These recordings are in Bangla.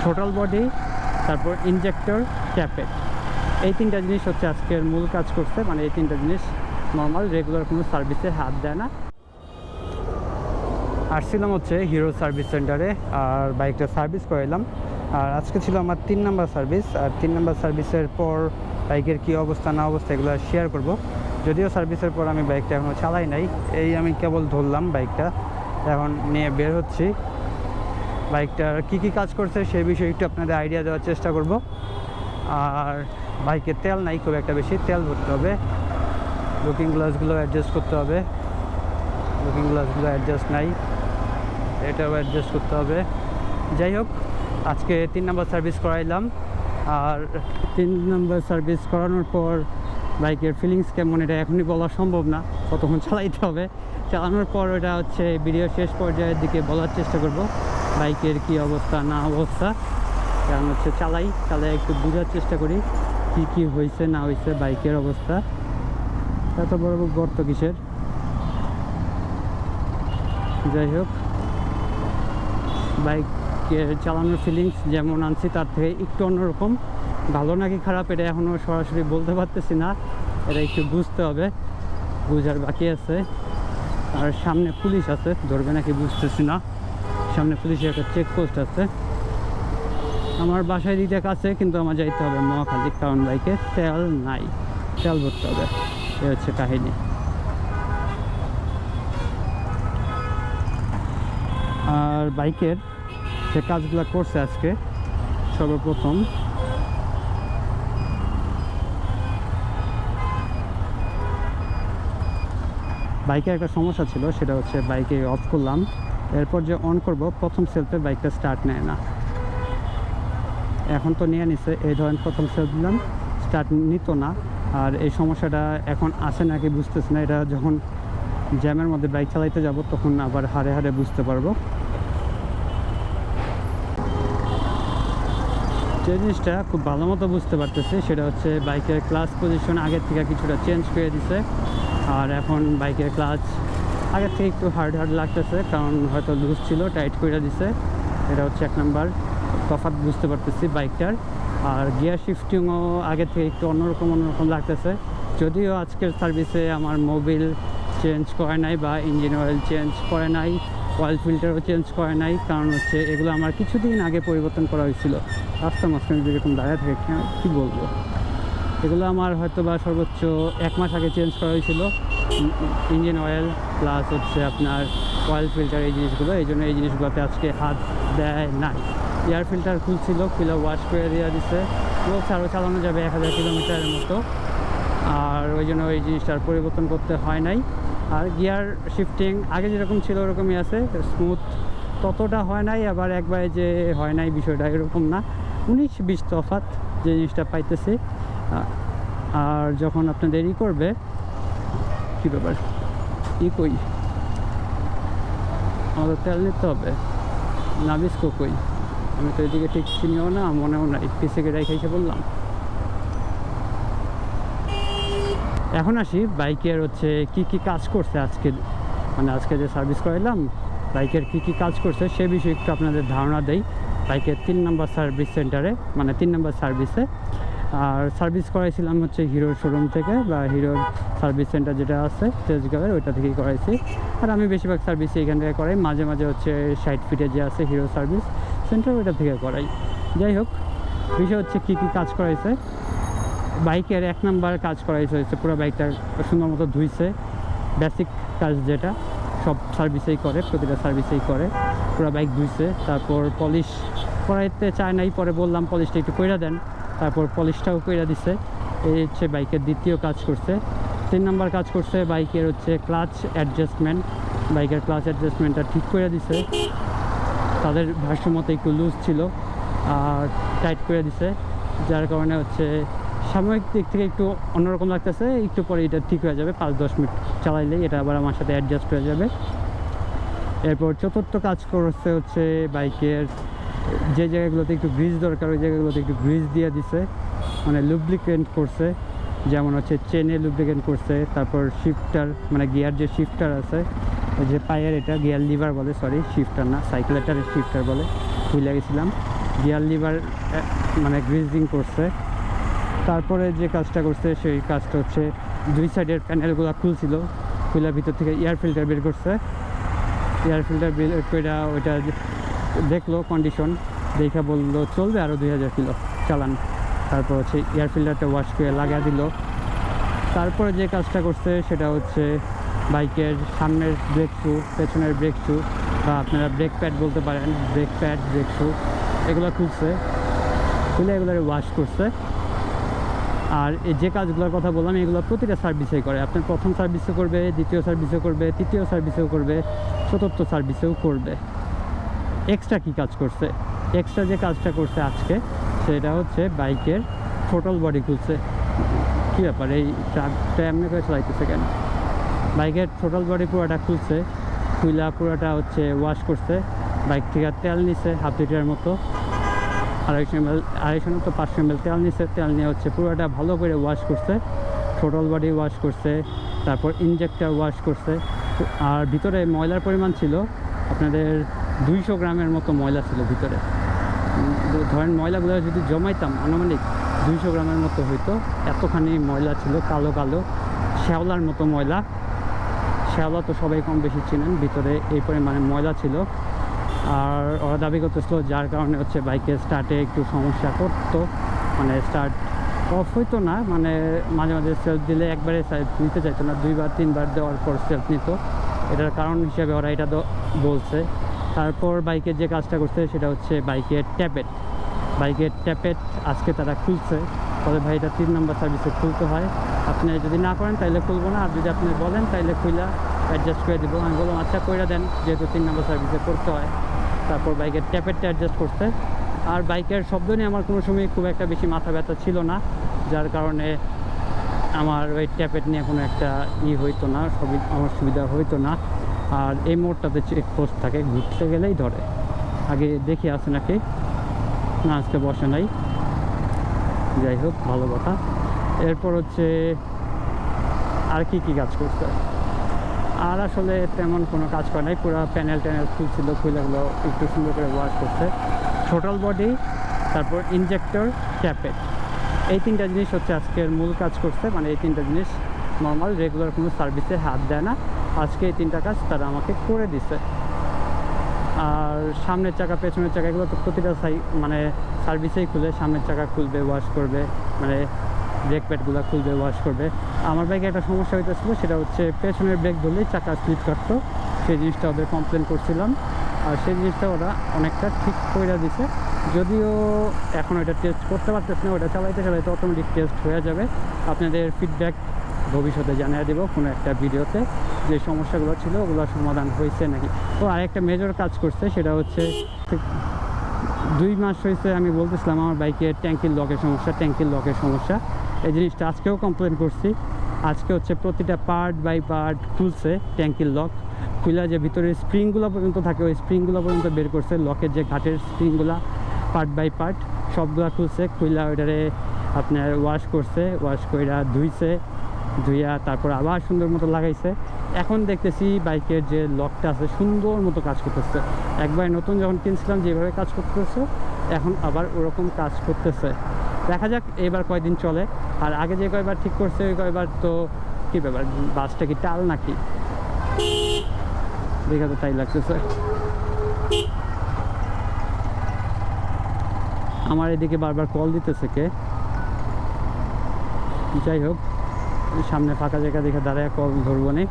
থ্রোটল বডি, তারপর ইনজেক্টর, ট্যাপেট, এই তিনটা জিনিস হচ্ছে আজকের মূল কাজ করছে। মানে এই তিনটা জিনিস নর্মাল রেগুলার কোনো সার্ভিসে হাত দেয় না। আসছিলাম হচ্ছে হিরো সার্ভিস সেন্টারে, আর বাইকটা সার্ভিস করাইলাম। আর আজকে ছিল আমার 3 নাম্বার সার্ভিস। আর 3 নাম্বার সার্ভিসের পর বাইকের কী অবস্থা না অবস্থা এগুলো শেয়ার করব। যদিও সার্ভিসের পর আমি বাইকটা এখনও চালাই নাই, এই আমি কেবল ধরলাম বাইকটা, এখন নিয়ে বের হচ্ছি। বাইকটার কী কী কাজ করছে সেই বিষয়ে একটু আপনাদের আইডিয়া দেওয়ার চেষ্টা করব। আর বাইকে তেল নাই খুব একটা বেশি, তেল ভরতে হবে। লুকিং গ্লাসগুলো অ্যাডজাস্ট করতে হবে, লুকিং গ্লাসগুলো অ্যাডজাস্ট নাই, এটাও অ্যাডজাস্ট করতে হবে। যাই হোক, আজকে 3 নাম্বার সার্ভিস করাইলাম। আর 3 নাম্বার সার্ভিস করানোর পর বাইকের ফিলিংস কেমন এটা এখনই বলা সম্ভব না, কতক্ষণ চালাইতে হবে। চালানোর পর এটা হচ্ছে ভিডিও শেষ পর্যায়ের দিকে বলার চেষ্টা করব বাইকের কি অবস্থা না অবস্থা। কারণ হচ্ছে চালাই একটু বোঝার চেষ্টা করি কি কি হয়েছে না হয়েছে বাইকের অবস্থা। এত বড় গর্ত কিসের? যাই হোক, বাইকের চালানোর ফিলিংস যেমন আনছি তার থেকে একটু অন্যরকম। ভালো নাকি খারাপ এটা এখনও সরাসরি বলতে পারতেছি না, এটা একটু বুঝতে হবে, বুঝার বাকি আছে। আর সামনে পুলিশ আছে, ধরবে নাকি বুঝতেছি না। সামনে পুলিশের একটা চেকপোস্ট আছে। আমার বাসায় দিতে কাছে, কিন্তু আমার যাইতে হবে মহাখালী, কারণ বাইকে তেল নাই, তেল ভরতে হবে। এ হচ্ছে কাহিনী। আর বাইকের যে কাজগুলো করছে আজকে, সর্বপ্রথম বাইকে একটা সমস্যা ছিল, সেটা হচ্ছে বাইকে অফ করলাম, এরপর যে অন করব প্রথম সেলফে বাইকটা স্টার্ট নেয় না। এখন তো নিয়ে নিছে, এই ধরেন প্রথম সেলফ দিলাম, স্টার্ট নিত না। আর এই সমস্যাটা এখন আসে নাকি বুঝতেছি না, এটা যখন জ্যামের মধ্যে বাইক চালাইতে যাব তখন আবার হারে হারে বুঝতে পারবো। যে জিনিসটা খুব ভালো মতো বুঝতে পারতেছি সেটা হচ্ছে বাইকের ক্লাচ পজিশন আগের থেকে কিছুটা চেঞ্জ করে দিছে। আর এখন বাইকের ক্লাচ আগের থেকে একটু হার্ড লাগতেছে, কারণ হয়তো লুজ ছিল, টাইট করে দিছে। এটা হচ্ছে 1 নাম্বার তফাৎ বুঝতে পারতেছি বাইকটার। আর গিয়ার শিফটিংও আগের থেকে একটু অন্যরকম লাগতেছে। যদিও আজকের সার্ভিসে আমার মোবিল চেঞ্জ করে নাই বা ইঞ্জিন অয়েল চেঞ্জ করে নাই, অয়েল ফিল্টারও চেঞ্জ করে নাই, কারণ হচ্ছে এগুলো আমার কিছুদিন আগে পরিবর্তন করা হয়েছিল। রাস্তা মাঝখানে যেরকম দাঁড়িয়ে থাকে কী বলবো, এগুলো আমার হয়তো বা সর্বোচ্চ 1 মাস আগে চেঞ্জ করা হয়েছিল। ইঞ্জিন অয়েল প্লাস হচ্ছে আপনার অয়েল ফিল্টার, এই জিনিসগুলো, এই জন্য এই জিনিসগুলোতে আজকে হাত দেয় নাই। এয়ার ফিল্টার খুলছিল, খুলে ওয়াশ করে দেওয়া দিচ্ছে, বলছে আরও চালানো যাবে 1000 কিলোমিটারের মতো। আর ওই জন্য ওই জিনিসটার পরিবর্তন করতে হয় নাই। আর গিয়ার শিফটিং আগে যেরকম ছিল ওরকমই আছে, স্মুথ ততটা হয় নাই, আবার একবারে যে হয় নাই বিষয়টা এরকম না, 19-20 তফাৎ যে জিনিসটা পাইতেছি। আর যখন আপনাদের করবে কী ব্যাপার, কই আমাদের তেল নিতে হবে, নাবিস্কো কই, আমি তো এদিকে ঠিক চিনিও না, মনেও নাই, পিসে গেড়াই খাইছে বললাম। এখন আসি বাইকের হচ্ছে কি কি কাজ করছে আজকে, মানে আজকে যে সার্ভিস করাইলাম বাইকের কি কি কাজ করছে সে বিষয়ে একটু আপনাদের ধারণা দেই। বাইকের 3 নাম্বার সার্ভিস সেন্টারে, মানে 3 নাম্বার সার্ভিসে। আর সার্ভিস করাইছিলাম হচ্ছে হিরোর শোরুম থেকে, বা হিরোর সার্ভিস সেন্টার যেটা আছে তেজগাঁওয়ের, ওইটা থেকেই করাইছি। আর আমি বেশিরভাগ সার্ভিসই এখান থেকে করাই, মাঝে মাঝে হচ্ছে 60 ফিটে যে আছে হিরো সার্ভিস সেন্টার, ওইটা থেকে করাই। যাই হোক, বিষয় হচ্ছে কী কী কাজ করাইছে। বাইকের 1 নাম্বার কাজ করাইছে হচ্ছে পুরো বাইকটা সুন্দর মতো ধুইছে, বেসিক কাজ যেটা সব সার্ভিসেই করে, প্রতিটা সার্ভিসেই করে, পুরো বাইক ধুইছে। তারপর পলিশ করাইতে চায় নাই, পরে বললাম পলিশটা একটু কইরা দেন, তারপর পলিশটাও কইরা দিছে। এই হচ্ছে বাইকের দ্বিতীয় কাজ করছে। 3 নাম্বার কাজ করছে বাইকের হচ্ছে ক্লাচ অ্যাডজাস্টমেন্ট, বাইকের ক্লাচ অ্যাডজাস্টমেন্টটা ঠিক করে দিছে। তাদের ভাষ্য মতো একটু লুজ ছিল আর টাইট করে দিছে, যার কারণে হচ্ছে সাময়িক দিক থেকে একটু অন্যরকম লাগতেছে। একটু পরে এটা ঠিক হয়ে যাবে, 5-10 মিনিট চালাইলেই এটা আবার আমার সাথে অ্যাডজাস্ট হয়ে যাবে। এরপর চতুর্থ কাজ করছে হচ্ছে বাইকের যে জায়গাগুলোতে একটু গ্রিজ দরকার ওই জায়গাগুলোতে একটু গ্রিজ দিয়ে দিছে, মানে লুব্রিকেন্ট করছে। যেমন হচ্ছে চেনে লুব্রিকেন্ট করছে, তারপর শিফটার মানে গিয়ার যে শিফটার আছে, ওই যে পায়ের, এটা গিয়ার লিভার বলে, সরি শিফটার না, সাইকেলেটারের শিফটার বলে, ভুলে গেছিলাম। গিয়ার লিভার মানে গ্রিজিং করছে। তারপরে যে কাজটা করছে সেই কাজটা হচ্ছে দুই সাইডের প্যানেলগুলো খুলছিল, খুলার ভিতর থেকে এয়ার ফিল্টার বের করছে। এয়ার ফিল্টার বের করে ওইটা দেখলো কন্ডিশন, দেখা বললো চলবে আরও 2000 কিলো চালান। তারপর হচ্ছে এয়ার ফিল্টারটা ওয়াশ করে লাগিয়ে দিল। তারপরে যে কাজটা করছে সেটা হচ্ছে বাইকের সামনের ব্রেক শু, পেছনের ব্রেক শু, বা আপনারা ব্রেক প্যাড বলতে পারেন, ব্রেক প্যাড, ব্রেক শু, এগুলো খুলছে, খুলে এগুলোর ওয়াশ করছে। আর এই যে কাজগুলোর কথা বললাম এগুলো প্রতিটা সার্ভিসেই করে। আপনার প্রথম সার্ভিসও করবে, দ্বিতীয় সার্ভিসও করবে, তৃতীয় সার্ভিসেও করবে, চতুর্থ সার্ভিসেও করবে। এক্সট্রা কী কাজ করছে? এক্সট্রা যে কাজটা করছে আজকে সেটা হচ্ছে বাইকের টোটাল বডি খুলছে। কী ব্যাপার, এই ট্রাকটা এমনি করে চালাইতেছে কেন? বাইকের টোটাল বডি পুরোটা খুলছে, খুইলা পুরোটা হচ্ছে ওয়াশ করছে। বাইক থেকে তেল নিছে 1/2 লিটারের মতো, 250 ml, 500 ml তেল নিছে। তেল নিয়ে হচ্ছে পুরোটা ভালো করে ওয়াশ করছে, টোটাল বডি ওয়াশ করছে, তারপর ইনজেক্টর ওয়াশ করছে। আর ভিতরে ময়লার পরিমাণ ছিল আপনাদের 200 গ্রামের মতো ময়লা ছিল ভিতরে। ধরেন ময়লাগুলো যদি জমাইতাম আনুমানিক 200 গ্রামের মতো হইতো, এতখানি ময়লা ছিল, কালো কালো শ্যাওলার মতো ময়লা। শ্যাওলা তো সবাই কম বেশি চিনেন, ভিতরে এই পরিমাণে ময়লা ছিল। আর ওরা দাবি করতেছিল যার কারণে হচ্ছে বাইকে স্টার্টে একটু সমস্যা করতো, মানে স্টার্ট অফ হইতো না, মানে মাঝে মাঝে সেলফ দিলে একবারে সেলফ নিতে চাইতো না, 2-3 বার দেওয়ার পর সেলফ নিত। এটার কারণ হিসেবে ওরা এটা বলছে। তারপর বাইকের যে কাজটা করছে সেটা হচ্ছে বাইকের ট্যাপেট। বাইকের ট্যাপেট আজকে তারা খুলছে, তবে ভাই এটা 3 নম্বর সার্ভিসে খুলতে হয়। আপনি যদি না করেন তাইলে খুলবো না, আর যদি আপনি বলেন তাইলে খুইলা অ্যাডজাস্ট করে দেবো। আমি বললাম আচ্ছা কইরা দেন, যেহেতু 3 নম্বর সার্ভিসে করতে হয়। তারপর বাইকের ট্যাপেটটা অ্যাডজাস্ট করতে। আর বাইকের শব্দ নিয়ে আমার কোনো সময় খুব একটা বেশি মাথা ব্যথা ছিল না, যার কারণে আমার ওই ট্যাপেট নিয়ে কোনো একটা হইতো না, সবই আমার সুবিধা হইতো না। আর এই মোড়টাতে চেকপোস্ট থাকে, ঘুরতে গেলেই ধরে। আগে দেখি আছে নাকি, না আজকে বসে নাই, যাই হোক ভালো কথা। এরপর হচ্ছে আর কি কাজ করছে? আর আসলে তেমন কোনো কাজ করে নাই, পুরো প্যানেল খুলছিল, খুলেগুলো একটু সুন্দর করে ওয়াশ করছে। টোটাল বডি, তারপর ইনজেক্টর, ট্যাপেট, এই 3টা জিনিস হচ্ছে আজকের মূল কাজ করছে। মানে এই 3টা জিনিস নর্মাল রেগুলার কোনো সার্ভিসে হাত দেয় না, আজকে এই 3টা কাজ তারা আমাকে করে দিছে। আর সামনের চাকা, পেছনের চাকা, এগুলো তো প্রতিটা মানে সার্ভিসেই খুলে। সামনের চাকা খুলবে, ওয়াশ করবে, মানে ব্রেক প্যাডগুলো খুলবে, ওয়াশ করবে। আমার বাইকে একটা সমস্যা হইতেছিল, সেটা হচ্ছে পেছনের ব্রেক ধরলেই চাকা স্লিপ কাটতো। সেই জিনিসটা ওদের কমপ্লেন করছিলাম, আর সেই জিনিসটা ওরা অনেকটা ঠিক করে দিছে। যদিও এখন ওটা টেস্ট করতে পারতেছে না, ওটা চালাইতে অটোমেটিক টেস্ট হয়ে যাবে। আপনাদের ফিডব্যাক ভবিষ্যতে জানিয়ে দেবো কোনো একটা ভিডিওতে, যে সমস্যাগুলো ছিল ওগুলো সমাধান হয়েছে নাকি। তো আরেকটা মেজর কাজ করছে, সেটা হচ্ছে 2 মাস হয়েছে আমি বলতেছিলাম আমার বাইকের ট্যাঙ্কির লকের সমস্যা। এই জিনিসটা আজকেও কমপ্লেন করছি। আজকে হচ্ছে প্রতিটা পার্ট বাই পার্ট খুলছে ট্যাঙ্কির লক, খুলে যে ভিতরে স্প্রিংগুলো পর্যন্ত থাকে ওই স্প্রিংগুলো পর্যন্ত বের করছে। লকের যে ঘাটের স্প্রিংগুলো পার্ট বাই পার্ট সবগুলো খুলছে, খুলে ওইটারে আপনার ওয়াশ করছে, ওয়াশ কইরা ধুইয়া তারপর আবার সুন্দর মতো লাগাইছে। এখন দেখতেছি বাইকের যে লকটা আছে সুন্দর মতো কাজ করতেছে। একবার নতুন যখন কিনছিলাম যেভাবে কাজ করতেছে, এখন আবার ওরকম কাজ করতেছে। দেখা যাক এবার কয়দিন চলে। আর আগে যে কয়বার ঠিক করছে ওই কয়বার তো কী ব্যাপার, বাসটা কি টাল নাকি, দেখা তো তাই লাগতেছে। আমার এদিকে বারবার কল দিতেছে কে, যাই হোক সামনে ফাঁকা জায়গা দেখে দাঁড়ায় কল ধরবো না।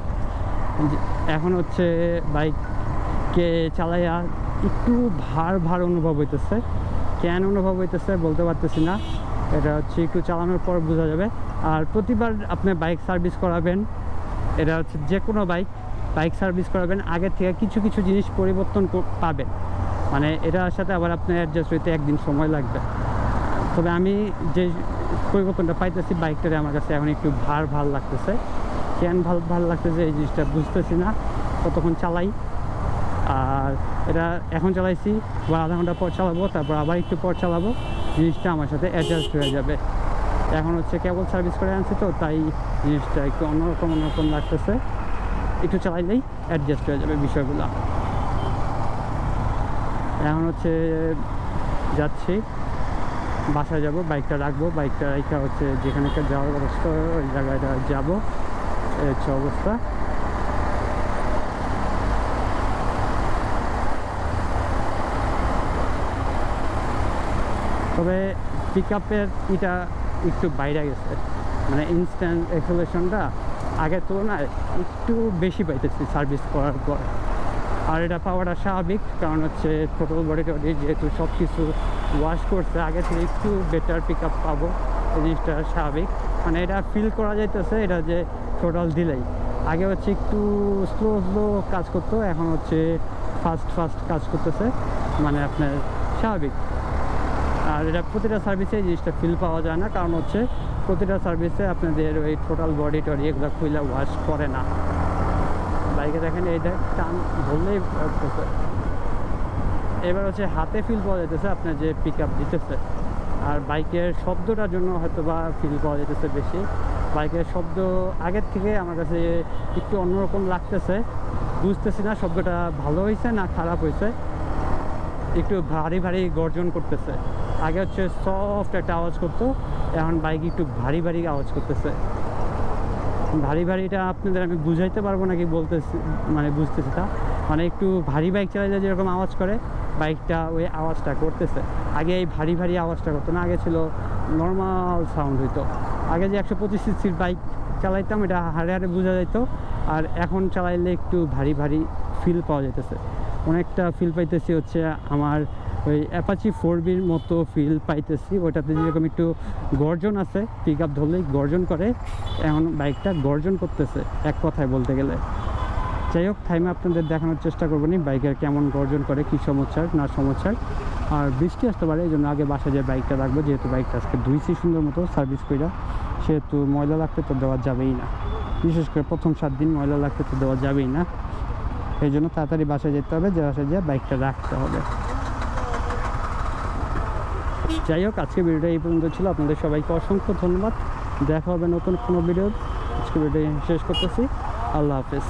এখন হচ্ছে বাইককে চালাইয়া একটু ভার অনুভব হইতেছে। কেন অনুভব হইতেছে বলতে পারতেছি না, এটা হচ্ছে একটু চালানোর পর বোঝা যাবে। আর প্রতিবার আপনি বাইক সার্ভিস করাবেন, এটা হচ্ছে যে কোনো বাইক সার্ভিস করাবেন আগের থেকে কিছু জিনিস পরিবর্তন পাবেন, মানে এটার সাথে আবার আপনার অ্যাডজাস্ট হইতে একদিন সময় লাগবে। তবে আমি যে পরিবর্তনটা পাইতেছি বাইকটারে আমার কাছে এখন একটু ভার লাগতেছে। কেন ভাল লাগতেছে এই জিনিসটা বুঝতেছি না, কতক্ষণ চালাই। আর এটা এখন চালাইছি, আবার আধা ঘন্টা পর চালাবো, তারপর আবার একটু পর চালাবো, জিনিসটা আমার সাথে অ্যাডজাস্ট হয়ে যাবে। এখন হচ্ছে কেবল সার্ভিস করে আনছি তো, তাই জিনিসটা একটু অন্যরকম লাগতেছে। একটু চালাইলেই অ্যাডজাস্ট হয়ে যাবে বিষয়গুলো। এখন হচ্ছে যাচ্ছি, বাসায় যাব, বাইকটা রাখবো, বাইকটা রাখা হচ্ছে যেখানে যাওয়ার ব্যবস্থা ওই জায়গাটা যাবো। এই হচ্ছে অবস্থা। তবে পিক আপের এটা একটু বাইরে গেছে, মানে ইনস্ট্যান্ট অ্যাক্সেলারেশনটা আগের তুলনায় একটু বেশি পাইতেছি সার্ভিস করার পর। আর এটা পাওয়াটা স্বাভাবিক, কারণ হচ্ছে টোটাল বডি টডি যেহেতু সব কিছু ওয়াশ করছে, আগে থেকে একটু বেটার পিক আপ পাবো, এই জিনিসটা স্বাভাবিক। মানে এটা ফিল করা যাইতেছে এটা যে টোটাল দিলেই। আগে হচ্ছে একটু স্লো স্লো কাজ করতো, এখন হচ্ছে ফাস্ট ফাস্ট কাজ করতেছে, মানে আপনার স্বাভাবিক। আর এটা প্রতিটা সার্ভিসে এই জিনিসটা ফিল পাওয়া যায় না, কারণ হচ্ছে প্রতিটা সার্ভিসে আপনাদের ওই টোটাল বডি টডি এগুলো খুলে ওয়াশ করে না। বাইকে দেখেন এইটা টান ধরলেই উঠতেছে। এবার হচ্ছে হাতে ফিল পাওয়া যেতেছে আপনার যে পিক আপ দিতেছে। আর বাইকের শব্দটার জন্য হয়তো বা ফিল পাওয়া যেতেছে বেশি। বাইকের শব্দ আগের থেকে আমার কাছে একটু অন্যরকম লাগতেছে, বুঝতেছি না শব্দটা ভালো হয়েছে না খারাপ হয়েছে। একটু ভারী ভারী গর্জন করতেছে। আগে হচ্ছে সফট একটা আওয়াজ করতো, এখন বাইক একটু ভারী ভারী আওয়াজ করতেছে। ভারী ভারীটা আপনাদের আমি বুঝাইতে পারবো নাকি বলতেছি, মানে বুঝতেছি তা, মানে একটু ভারী বাইক চালাইলে যেরকম আওয়াজ করে বাইকটা ওই আওয়াজটা করতেছে। আগে এই ভারী ভারী আওয়াজটা করতো না, আগে ছিল নর্মাল সাউন্ড হইতো। আগে যে 125 সিসির বাইক চালাইতাম এটা হাড়ে হাড়ে বোঝা যেত, আর এখন চালাইলে একটু ভারী ভারী ফিল পাওয়া যেতেছে। অনেকটা ফিল পাইতেছি হচ্ছে আমার ওই অ্যাপাচি 4B'র মতো ফিল পাইতেছি। ওইটাতে যেরকম একটু গর্জন আছে, পিক আপ ধরলেই গর্জন করে, এখন বাইকটা গর্জন করতেছে এক কথায় বলতে গেলে। যাই হোক, টাইমে আপনাদের দেখানোর চেষ্টা করবো নি বাইকের কেমন গর্জন করে, কী সমস্যার না সমস্যার। আর বৃষ্টি আসতে পারে, এই জন্য আগে বাসায় যে বাইকটা রাখবো, যেহেতু বাইকটা আজকে ধুইছি সুন্দর মতো সার্ভিস কইরা, সেহেতু ময়লা লাগতে তো দেওয়া যাবেই না। বিশেষ করে প্রথম 7 দিন ময়লা লাগতে তো দেওয়া যাবেই না। এই জন্য তাড়াতাড়ি বাসায় যেতে হবে, যে বাসায় যেয়ে বাইকটা রাখতে হবে। যাই হোক, আজকে ভিডিওটা এই পর্যন্ত ছিল। আপনাদের সবাইকে অসংখ্য ধন্যবাদ। দেখা হবে নতুন কোনো ভিডিও। আজকে ভিডিও শেষ করতেছি। আল্লাহ হাফেজ।